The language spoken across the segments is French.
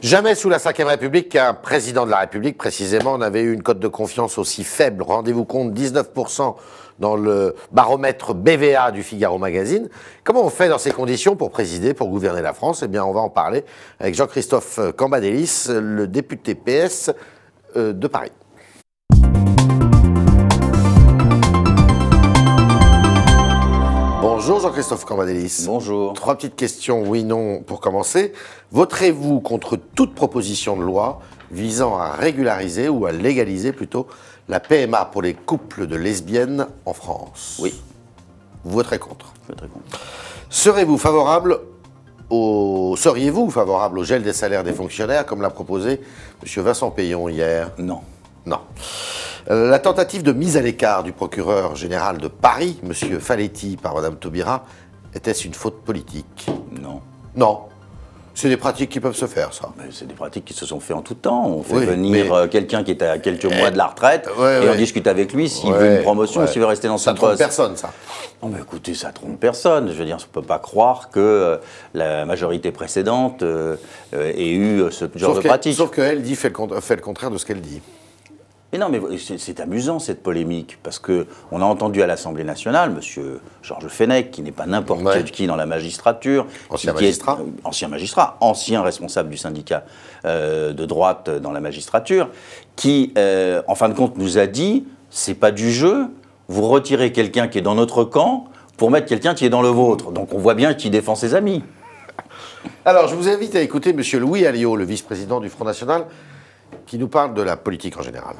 Jamais sous la Ve République qu'un président de la République, précisément, n'avait eu une cote de confiance aussi faible. Rendez-vous compte, 19% dans le baromètre BVA du Figaro Magazine. Comment on fait dans ces conditions pour présider, pour gouverner la France? Eh bien, on va en parler avec Jean-Christophe Cambadélis, le député PS de Paris. Bonjour Jean-Christophe Cambadélis. Bonjour. 3 petites questions, oui, non, pour commencer. Voterez-vous contre toute proposition de loi visant à régulariser ou à légaliser plutôt la PMA pour les couples de lesbiennes en France? Oui. Vous voterez contre? Je voterai contre. Seriez-vous favorable au gel des salaires des fonctionnaires comme l'a proposé M. Vincent Peillon hier? Non. Non. La tentative de mise à l'écart du procureur général de Paris, M. Faletti, par Mme Taubira, était-ce une faute politique? Non. Non. C'est des pratiques qui peuvent se faire, ça. C'est des pratiques qui se sont faites en tout temps. On fait Oui, venir quelqu'un qui est à quelques mois de la retraite et on discute avec lui s'il veut une promotion ou s'il veut rester dans son poste. Ça trompe personne, ça. Non, mais écoutez, ça trompe personne. Je veux dire, on ne peut pas croire que la majorité précédente ait eu ce genre de pratique. Sauf qu'elle fait le contraire de ce qu'elle dit. Mais non, mais c'est amusant cette polémique, parce qu'on a entendu à l'Assemblée nationale M. Georges Fenech, qui n'est pas n'importe qui dans la magistrature, ancien magistrat, ancien responsable du syndicat de droite dans la magistrature, qui, en fin de compte, nous a dit c'est pas du jeu, vous retirez quelqu'un qui est dans notre camp pour mettre quelqu'un qui est dans le vôtre. Donc on voit bien qu'il défend ses amis. Alors je vous invite à écouter M. Louis Alliot, le vice-président du Front National, qui nous parle de la politique en général.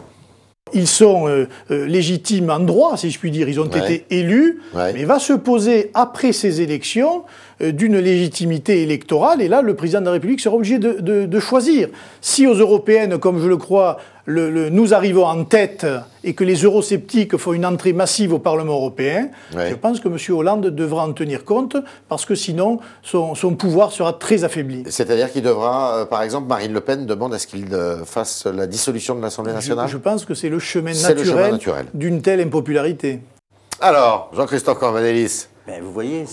Ils sont légitimes en droit, si je puis dire, ils ont été élus, mais va se poser après ces élections d'une légitimité électorale, et là le président de la République sera obligé de choisir. Si aux européennes, comme je le crois, nous arrivons en tête et que les eurosceptiques font une entrée massive au Parlement européen, je pense que M. Hollande devra en tenir compte, parce que sinon son pouvoir sera très affaibli. C'est-à-dire qu'il devra, par exemple, Marine Le Pen demande à ce qu'il fasse la dissolution de l'Assemblée nationale? Je pense que c'est le chemin naturel d'une telle impopularité. Alors, Jean-Christophe Cambadélis. Ben, vous voyez,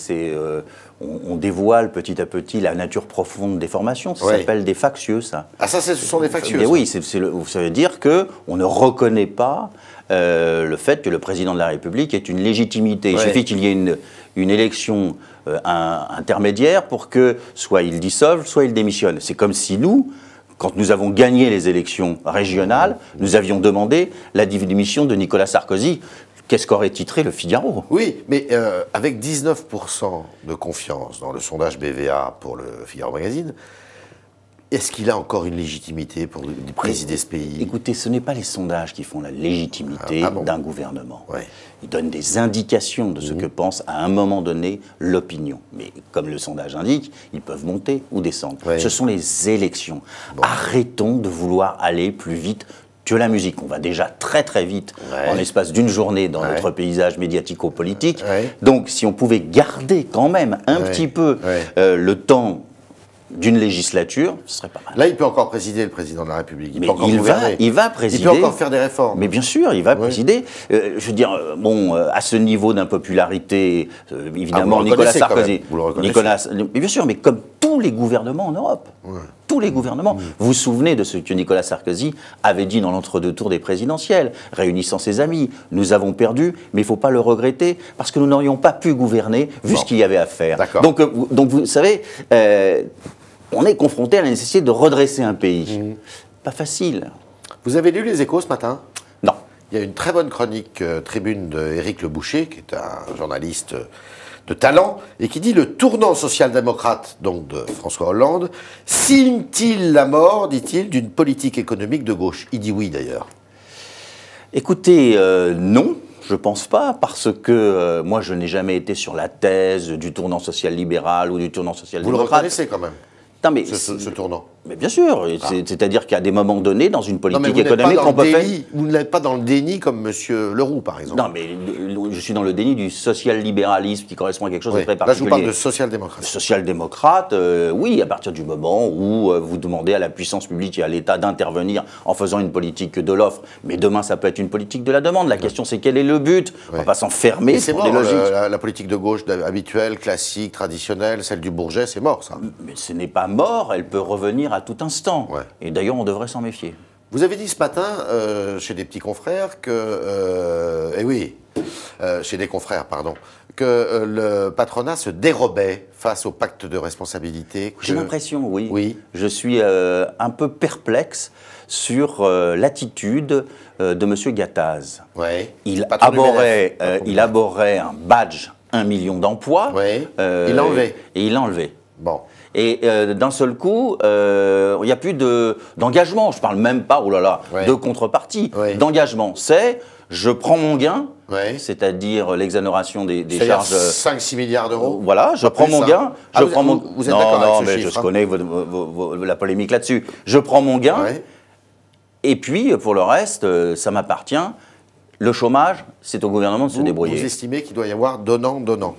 on dévoile petit à petit la nature profonde des formations. Ça s'appelle des factieux, ça. Ah, ça, ce sont des factieux? Mais oui, ça veut dire qu'on ne reconnaît pas le fait que le président de la République ait une légitimité. Il suffit qu'il y ait une élection intermédiaire pour que soit il dissolve, soit il démissionne. C'est comme si nous, quand nous avons gagné les élections régionales, nous avions demandé la démission de Nicolas Sarkozy. Qu'est-ce qu'aurait titré le Figaro? Oui, mais avec 19% de confiance dans le sondage BVA pour le Figaro Magazine, est-ce qu'il a encore une légitimité pour présider ce pays? Écoutez, ce n'est pas les sondages qui font la légitimité d'un gouvernement. Ils donnent des indications de ce que pense à un moment donné l'opinion. Mais comme le sondage indique, ils peuvent monter ou descendre. Ce sont les élections. Arrêtons de vouloir aller plus vite que la musique. On va déjà très très vite en l'espace d'une journée dans notre paysage médiatico-politique. Donc si on pouvait garder quand même un petit peu le temps d'une législature, ce serait pas mal. Là, il peut encore présider, le président de la République. Il va présider. Il peut encore faire des réformes. Mais bien sûr, il va présider. Je veux dire, à ce niveau d'impopularité, évidemment, Nicolas Sarkozy. Vous le reconnaissez. Mais bien sûr, mais comme tous les gouvernements en Europe. Tous les gouvernements. Vous vous souvenez de ce que Nicolas Sarkozy avait dit dans l'entre-deux tours des présidentielles, réunissant ses amis. Nous avons perdu, mais il ne faut pas le regretter, parce que nous n'aurions pas pu gouverner vu ce qu'il y avait à faire. Donc vous savez, on est confronté à la nécessité de redresser un pays. Pas facile. Vous avez lu Les Échos ce matin? Non. Il y a une très bonne chronique tribune d'Éric Le Boucher, qui est un journaliste de talent, et qui dit: le tournant social-démocrate, donc de François Hollande, signe-t-il la mort, dit-il, d'une politique économique de gauche? Il dit oui, d'ailleurs. Écoutez, non. Je ne pense pas, parce que moi, je n'ai jamais été sur la thèse du tournant social-libéral ou du tournant social-démocrate. Vous le reconnaissez quand même? Non, mais ce tournant. Mais bien sûr, c'est-à-dire qu'à des moments donnés, dans une politique économique, on peut faire... Vous n'êtes pas dans le déni comme M. Leroux, par exemple. Non, mais je suis dans le déni du social-libéralisme qui correspond à quelque chose de très particulier. Là, je vous parle de social-démocrate. Social-démocrate, oui, à partir du moment où vous demandez à la puissance publique et à l'État d'intervenir en faisant une politique de l'offre. Mais demain, ça peut être une politique de la demande. La question, c'est quel est le but? On ne va pas s'enfermer pour des logiques. La politique de gauche habituelle, classique, traditionnelle, celle du Bourget, c'est mort, ça. Mais ce n'est pas mort, elle peut revenir à tout instant. Ouais. Et d'ailleurs, on devrait s'en méfier. Vous avez dit ce matin, chez des petits confrères, chez des confrères, pardon, que le patronat se dérobait face au pacte de responsabilité. J'ai l'impression, oui. Je suis un peu perplexe sur l'attitude de M. Gattaz. Ouais. Il abhorrait un badge 1 million d'emplois. Ouais. Il l'a enlevé. Et il l'a enlevé. Bon. Et d'un seul coup, il n'y a plus d'engagement. Je ne parle même pas, de contrepartie. Ouais. D'engagement. C'est, je prends mon gain, c'est-à-dire l'exonération des charges... 5-6 milliards d'euros. Voilà, je prends mon gain. Vous êtes d'accord avec ce chiffre, je connais la polémique là-dessus. Je prends mon gain, et puis, pour le reste, ça m'appartient. Le chômage, c'est au gouvernement de se débrouiller. Vous estimez qu'il doit y avoir donnant-donnant?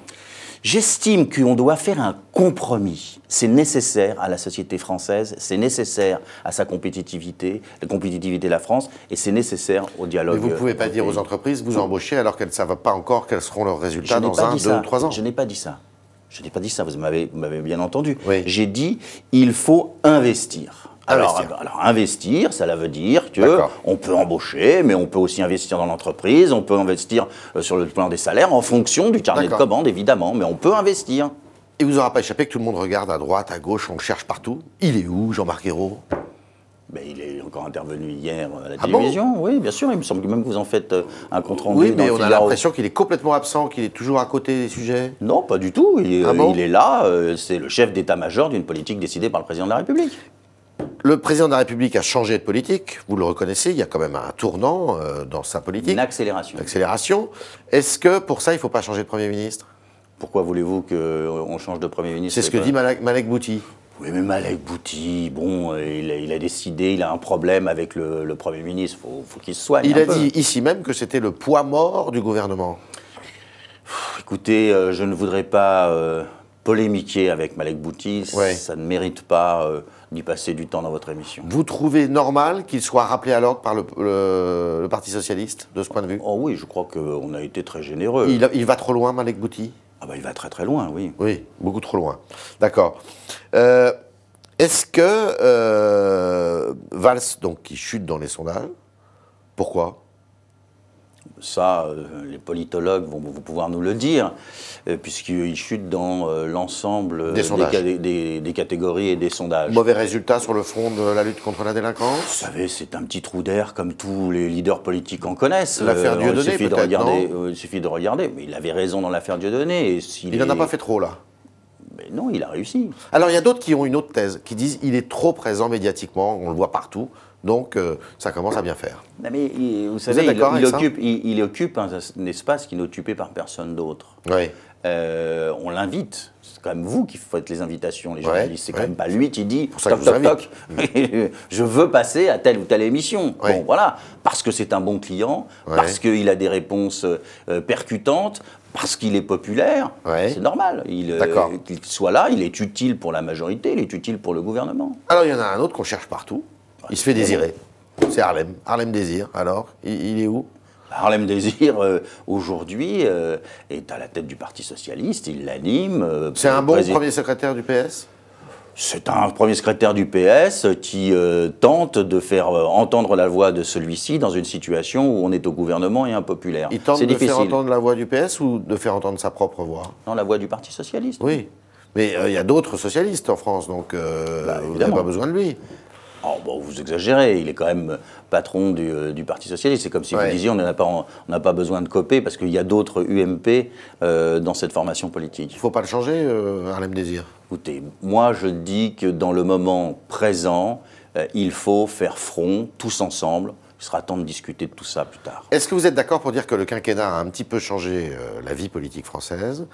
J'estime qu'on doit faire un compromis. C'est nécessaire à la société française, c'est nécessaire à sa compétitivité, la compétitivité de la France, et c'est nécessaire au dialogue. Mais vous ne pouvez pas dire aux entreprises, vous embauchez alors qu'elles ne savent pas encore quels seront leurs résultats dans 1, 2 ou 3 ans. Je n'ai pas dit ça. Je n'ai pas dit ça, vous m'avez bien entendu. Oui. J'ai dit, il faut investir. Alors, investir, ça veut dire qu'on peut embaucher, mais on peut aussi investir dans l'entreprise, on peut investir sur le plan des salaires en fonction du carnet de commandes, évidemment, mais on peut investir. Et vous n'aura pas échappé que tout le monde regarde à droite, à gauche, on le cherche partout. Il est où, Jean-Marc Ayrault? Il est encore intervenu hier à la télévision, oui, bien sûr. Il me semble que même que vous en faites un compte-rendu. Oui, mais on a l'impression qu'il est complètement absent, qu'il est toujours à côté des sujets. Non, pas du tout. Il est là, c'est le chef d'état-major d'une politique décidée par le président de la République. Le président de la République a changé de politique, vous le reconnaissez, il y a quand même un tournant dans sa politique. Une accélération. Est-ce que pour ça, il ne faut pas changer de Premier ministre? Pourquoi voulez-vous qu'on change de Premier ministre? C'est ce que dit Malek Bouti. Oui, mais Malek Bouti, bon, il a décidé, il a un problème avec le Premier ministre, il faut qu'il se soigne. Il a dit ici même que c'était le poids mort du gouvernement. Écoutez, je ne voudrais pas polémiquer avec Malek Bouti, ça ne mérite pas d'y passer du temps dans votre émission. Vous trouvez normal qu'il soit rappelé à l'ordre par le Parti Socialiste, de ce point de vue? Oh oui, je crois qu'on a été très généreux. Il va trop loin, Malek Bouti? Il va très très loin, oui. Oui, beaucoup trop loin. D'accord. Est-ce que Valls, donc, qui chute dans les sondages, pourquoi? Ça, les politologues vont pouvoir nous le dire, puisqu'il chute dans l'ensemble des catégories et des sondages. Mauvais résultat sur le front de la lutte contre la délinquance? Vous savez, c'est un petit trou d'air comme tous les leaders politiques en connaissent. L'affaire Dieudonné, peut-être, il suffit de regarder. Mais il avait raison dans l'affaire Dieudonné. Il n'en a pas fait trop, là? Mais non, il a réussi. Alors, il y a d'autres qui ont une autre thèse, qui disent qu'il est trop présent médiatiquement, on le voit partout. Donc, ça commence à bien faire. Mais vous savez, il occupe un espace qui n'est occupé par personne d'autre. Oui. On l'invite. C'est quand même vous qui faites les invitations, les journalistes. C'est quand même pas lui qui dit « toc, je veux passer à telle ou telle émission ». Bon, voilà. Parce que c'est un bon client, parce qu'il a des réponses percutantes, parce qu'il est populaire. C'est normal. Qu'il soit là, il est utile pour la majorité, il est utile pour le gouvernement. Alors, il y en a un autre qu'on cherche partout. Il se fait désirer. C'est Harlem. Harlem Désir. Alors, il est où? Harlem Désir, aujourd'hui, est à la tête du Parti Socialiste. Il l'anime. C'est un bon premier secrétaire du PS? C'est un premier secrétaire du PS qui tente de faire entendre la voix de celui-ci dans une situation où on est au gouvernement et impopulaire. Il tente de faire entendre la voix du PS ou de faire entendre sa propre voix? Non, la voix du Parti Socialiste. Oui. Mais il y a d'autres socialistes en France, donc vous n'avez pas besoin de lui. Oh, bon, vous exagérez, il est quand même patron du Parti Socialiste. C'est comme si vous disiez on n'a pas besoin de Copé parce qu'il y a d'autres UMP dans cette formation politique. Il ne faut pas le changer, Harlem Désir? Écoutez, moi je dis que dans le moment présent, il faut faire front, tous ensemble. Il sera temps de discuter de tout ça plus tard. Est-ce que vous êtes d'accord pour dire que le quinquennat a un petit peu changé la vie politique française,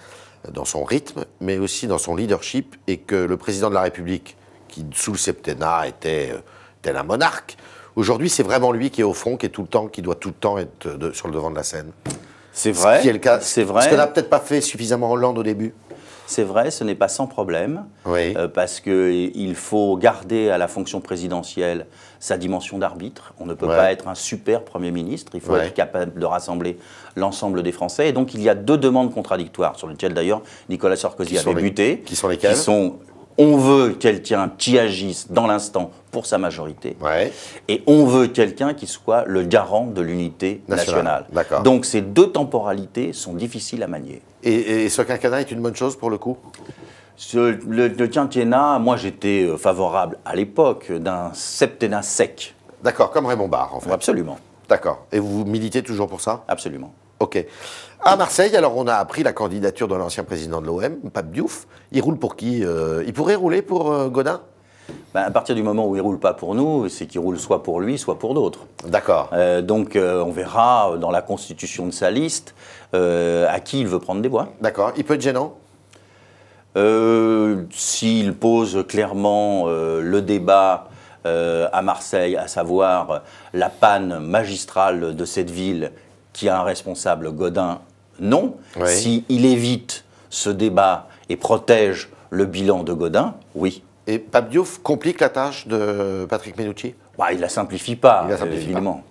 dans son rythme, mais aussi dans son leadership, et que le président de la République, qui sous le septennat était tel un monarque, aujourd'hui c'est vraiment lui qui est au front, qui doit tout le temps être sur le devant de la scène? C'est vrai. Ce qui est le cas. C'est vrai. Parce qu'on n'a peut-être pas fait suffisamment Hollande au début. C'est vrai, ce n'est pas sans problème, oui. Parce qu'il faut garder à la fonction présidentielle sa dimension d'arbitre. On ne peut pas être un super Premier ministre, il faut être capable de rassembler l'ensemble des Français. Et donc il y a deux demandes contradictoires, sur lesquelles d'ailleurs Nicolas Sarkozy avait buté. Qui sont lesquelles? On veut quelqu'un qui agisse dans l'instant pour sa majorité, et on veut quelqu'un qui soit le garant de l'unité nationale. Donc ces deux temporalités sont difficiles à manier. Et ce quinquennat est une bonne chose pour le coup? Le quinquennat, moi j'étais favorable à l'époque d'un septennat sec. D'accord, comme Raymond Barre en fait. Absolument. D'accord. Et vous militez toujours pour ça? Absolument. Ok. À Marseille, alors on a appris la candidature de l'ancien président de l'OM, Pape Diouf. Il roule pour qui? Il pourrait rouler pour Gaudin? Ben, à partir du moment où il ne roule pas pour nous, c'est qu'il roule soit pour lui, soit pour d'autres. D'accord. Donc on verra dans la constitution de sa liste à qui il veut prendre des voix. D'accord. Il peut être gênant? S'il pose clairement le débat à Marseille, à savoir la panne magistrale de cette ville qui a un responsable, Gaudin, non. S'il évite ce débat et protège le bilan de Gaudin, oui. Et Pape Diouf complique la tâche de Patrick Mennucci? Il ne la simplifie pas, évidemment.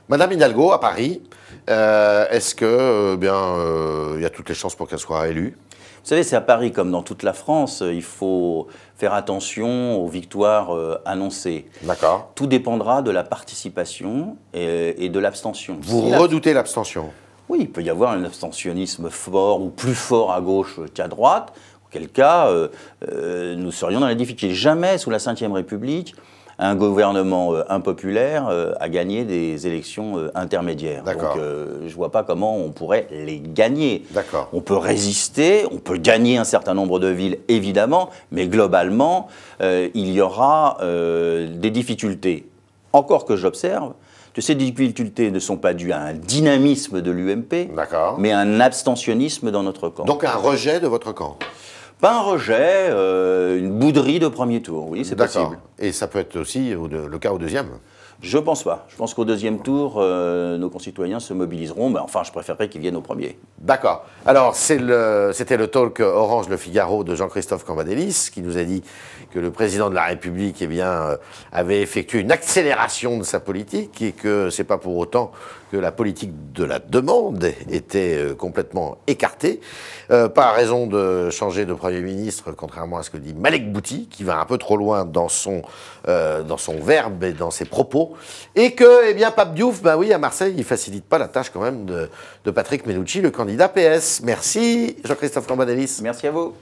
Madame Hidalgo, à Paris, est-ce que, il y a toutes les chances pour qu'elle soit élue? Vous savez, c'est à Paris comme dans toute la France, il faut faire attention aux victoires annoncées. D'accord. Tout dépendra de la participation et de l'abstention. Vous redoutez l'abstention? Oui, il peut y avoir un abstentionnisme fort ou plus fort à gauche qu'à droite, auquel cas nous serions dans la difficulté. Jamais sous la Ve République, un gouvernement impopulaire a gagné des élections intermédiaires. Donc je ne vois pas comment on pourrait les gagner. On peut résister, on peut gagner un certain nombre de villes, évidemment, mais globalement, il y aura des difficultés. Encore que j'observe que ces difficultés ne sont pas dues à un dynamisme de l'UMP, mais à un abstentionnisme dans notre camp. Donc un rejet de votre camp? Pas un rejet, une bouderie de premier tour, oui, c'est possible. Et ça peut être aussi le cas au deuxième? Je pense pas. Je pense qu'au deuxième tour, nos concitoyens se mobiliseront, mais enfin, je préférerais qu'ils viennent au premier. D'accord. Alors, c'était le talk Orange Le Figaro de Jean-Christophe Cambadélis, qui nous a dit que le président de la République avait effectué une accélération de sa politique et que c'est pas pour autant que la politique de la demande était complètement écartée. Pas raison de changer de Premier ministre, contrairement à ce que dit Malek Bouti, qui va un peu trop loin dans son verbe et dans ses propos. Et que, Pape Diouf, à Marseille, il facilite pas la tâche quand même de Patrick Mennucci, le candidat PS. Merci Jean-Christophe Cambadélis. Merci à vous.